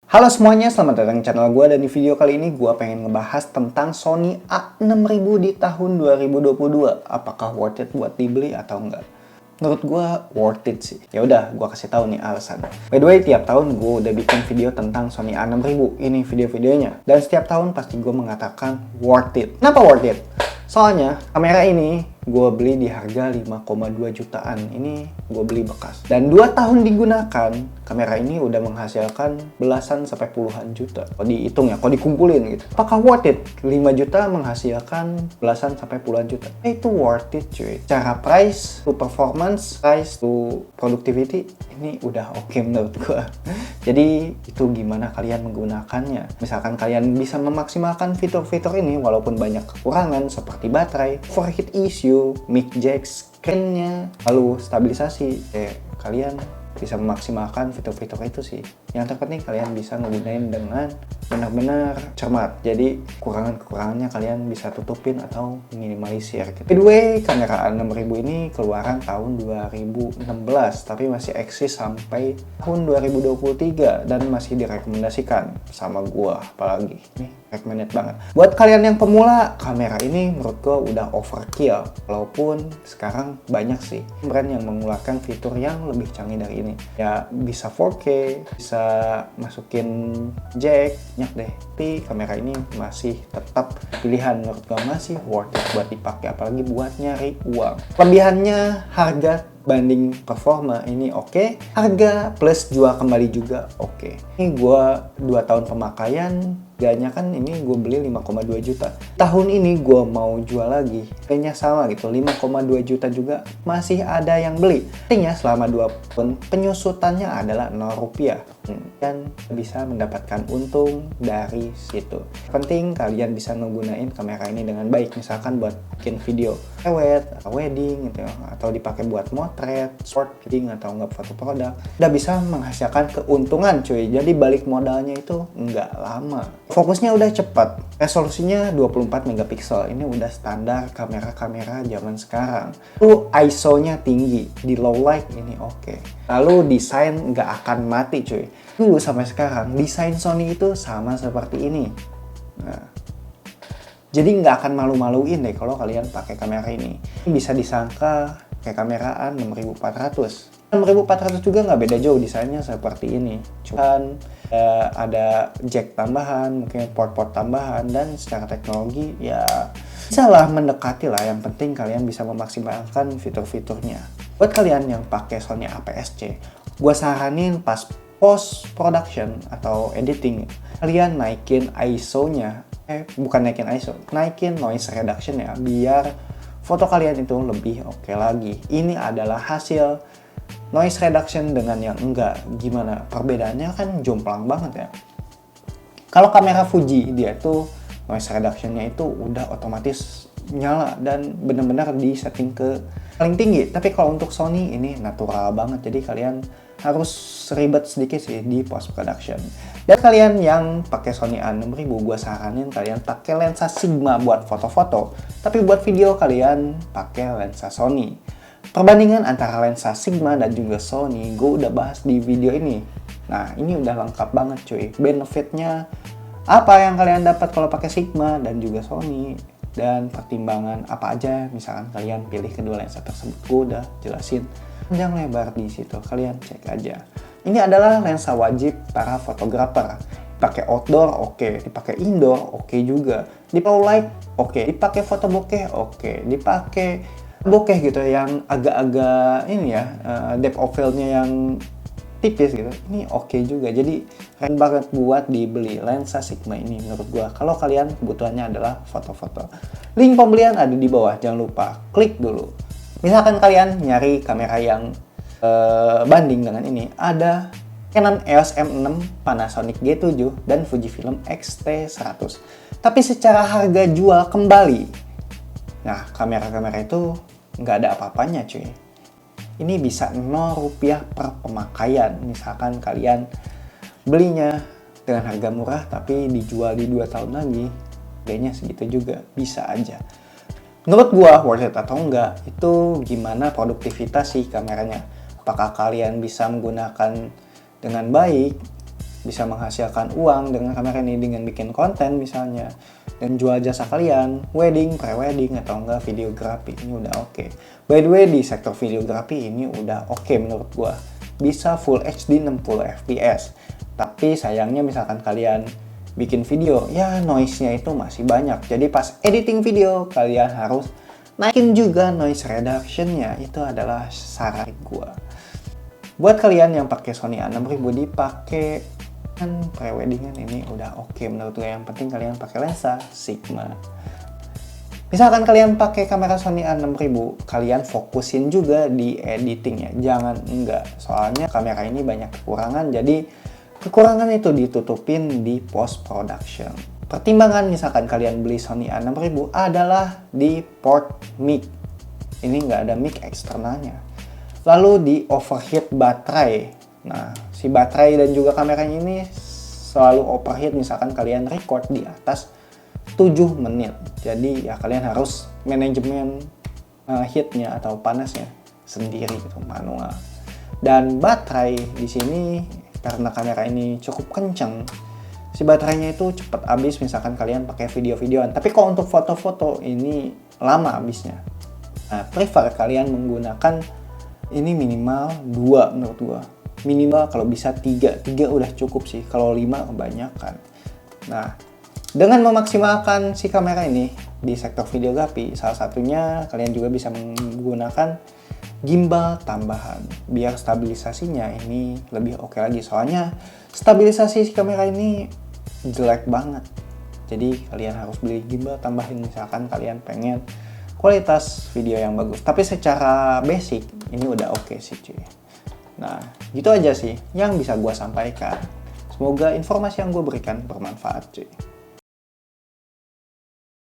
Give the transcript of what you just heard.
Halo semuanya, selamat datang di channel gue. Dan di video kali ini gue pengen ngebahas tentang Sony A6000 di tahun 2022. Apakah worth it buat dibeli atau enggak? Menurut gue worth it sih. Ya udah, gue kasih tahu nih alasan. By the way, tiap tahun gue udah bikin video tentang Sony A6000. Ini video-videonya. Dan setiap tahun pasti gue mengatakan worth it. Kenapa worth it? Soalnya kamera ini gue beli di harga 5,2 jutaan. Ini gue beli bekas. Dan 2 tahun digunakan, kamera ini udah menghasilkan belasan sampai puluhan juta. Kalau dihitung ya, kalau dikumpulin gitu. Apakah worth it? 5 juta menghasilkan belasan sampai puluhan juta. Itu worth it cuy. Cara price to performance, price to productivity, ini udah oke menurut gue. Jadi itu gimana kalian menggunakannya. Misalkan kalian bisa memaksimalkan fitur-fitur ini walaupun banyak kekurangan seperti baterai, overheat issue, mic jack, screen-nya, lalu stabilisasi, kalian bisa memaksimalkan fitur-fitur itu sih. Yang terpenting kalian bisa ngegunain dengan benar-benar cermat. Jadi kekurangan-kekurangannya kalian bisa tutupin atau minimalisir gitu. By the way, kamera A6000 ini keluaran tahun 2016 tapi masih eksis sampai tahun 2023 dan masih direkomendasikan sama gua, apalagi nih recommended banget. Buat kalian yang pemula, kamera ini menurut gua udah overkill. Walaupun sekarang banyak sih brand yang mengeluarkan fitur yang lebih canggih dari ini. Ya bisa 4K, bisa masukin jack, nyak deh. Tapi kamera ini masih tetap pilihan, menurut gua masih worth it buat dipakai, apalagi buat nyari uang. Kelebihannya harga banding performa ini oke. Harga plus jual kembali juga oke. Ini gua 2 tahun pemakaian, harganya kan ini gue beli 5,2 juta. Tahun ini gue mau jual lagi, kayaknya sama gitu, 5,2 juta juga masih ada yang beli. Artinya selama 2 tahun penyusutannya adalah 0 rupiah. Dan bisa mendapatkan untung dari situ. Penting kalian bisa ngegunain kamera ini dengan baik, misalkan buat bikin video prewed atau wedding gitu, atau dipakai buat motret, short wedding atau nggak foto produk. Udah bisa menghasilkan keuntungan cuy. Jadi balik modalnya itu nggak lama. Fokusnya udah cepat, resolusinya 24 megapiksel. Ini udah standar kamera-kamera zaman sekarang. Lalu ISO-nya tinggi, di low light ini oke. Lalu desain nggak akan mati cuy. Dulu sampai sekarang desain Sony itu sama seperti ini. Nah, jadi nggak akan malu-maluin deh kalau kalian pakai kamera ini. Ini bisa disangka kayak kamera A6400. 6400 juga nggak beda jauh, desainnya seperti ini. Cuman ada jack tambahan, mungkin port-port tambahan, dan secara teknologi ya bisa lah mendekati lah. Yang penting kalian bisa memaksimalkan fitur-fiturnya. Buat kalian yang pakai Sony APS-C, gue saranin pas post production atau editing, kalian naikin ISO-nya, bukan naikin ISO, naikin noise reduction ya, biar foto kalian itu lebih oke lagi. Ini adalah hasil noise reduction dengan yang enggak. Gimana perbedaannya? Kan jomplang banget ya. Kalau kamera Fuji, dia tuh noise reduction-nya itu udah otomatis nyala dan benar-benar di setting ke paling tinggi. Tapi kalau untuk Sony ini natural banget, jadi kalian harus ribet sedikit sih di post production. Dan kalian yang pakai Sony A6000, gue saranin kalian pakai lensa Sigma buat foto-foto, tapi buat video kalian pakai lensa Sony. Perbandingan antara lensa Sigma dan juga Sony gue udah bahas di video ini. Nah, ini udah lengkap banget cuy. Benefitnya apa yang kalian dapat kalau pakai Sigma dan juga Sony, dan pertimbangan apa aja misalkan kalian pilih kedua lensa tersebut, gue udah jelasin panjang lebar di situ, kalian cek aja. Ini adalah lensa wajib para fotografer. Dipakai outdoor oke, dipakai indoor oke juga, di low light oke, dipakai foto bokeh oke, dipakai bokeh gitu yang agak-agak ini ya, depth of field-nya yang tipis gitu, ini oke juga. Jadi keren banget buat dibeli lensa Sigma ini menurut gua, kalau kalian kebutuhannya adalah foto-foto. Link pembelian ada di bawah, jangan lupa klik dulu. Misalkan kalian nyari kamera yang banding dengan ini, ada Canon EOS M6, Panasonic G7, dan Fujifilm X-T100. Tapi secara harga jual kembali, nah kamera-kamera itu nggak ada apa-apanya cuy. Ini bisa 0 rupiah per pemakaian. Misalkan kalian belinya dengan harga murah tapi dijual di 2 tahun lagi, harganya segitu juga, bisa aja. Menurut gua worth it atau enggak, itu gimana produktivitas si kameranya. Apakah kalian bisa menggunakan dengan baik bisa menghasilkan uang dengan kamera ini dengan bikin konten misalnya, dan jual jasa kalian, wedding, pre-wedding, atau enggak videografi, ini udah oke. By the way, di sektor videografi ini udah oke menurut gua. Bisa Full HD 60 fps. Tapi sayangnya misalkan kalian bikin video, ya noise-nya itu masih banyak. Jadi pas editing video, kalian harus naikin juga noise reduction-nya. Itu adalah saran gua. Buat kalian yang pakai Sony A6000 dipakai kan pre-weddingan, ini udah oke menurut gue. Yang penting kalian pakai lensa Sigma. Misalkan kalian pakai kamera Sony A6000, kalian fokusin juga di editingnya, jangan enggak. Soalnya kamera ini banyak kekurangan, jadi kekurangan itu ditutupin di post production. Pertimbangan misalkan kalian beli Sony A6000 adalah di port mic. Ini nggak ada mic eksternalnya. Lalu di overheat baterai. Nah, si baterai dan juga kameranya ini selalu overheat misalkan kalian record di atas 7 menit. Jadi ya kalian harus manajemen heatnya atau panasnya sendiri gitu, manual. Dan baterai di sini karena kamera ini cukup kenceng, si baterainya itu cepat habis misalkan kalian pakai video-videoan. Tapi kalau untuk foto-foto ini lama habisnya. Nah, prefer kalian menggunakan ini minimal 2 menurut gua. Minimal kalau bisa 3 udah cukup sih. Kalau 5 kebanyakan. Nah, dengan memaksimalkan si kamera ini di sektor videografi, salah satunya kalian juga bisa menggunakan gimbal tambahan biar stabilisasinya ini lebih oke lagi. Soalnya stabilisasi si kamera ini jelek banget. Jadi kalian harus beli gimbal tambahin misalkan kalian pengen kualitas video yang bagus. Tapi secara basic ini udah oke sih cuy. Nah, gitu aja sih yang bisa gue sampaikan. Semoga informasi yang gue berikan bermanfaat cuy.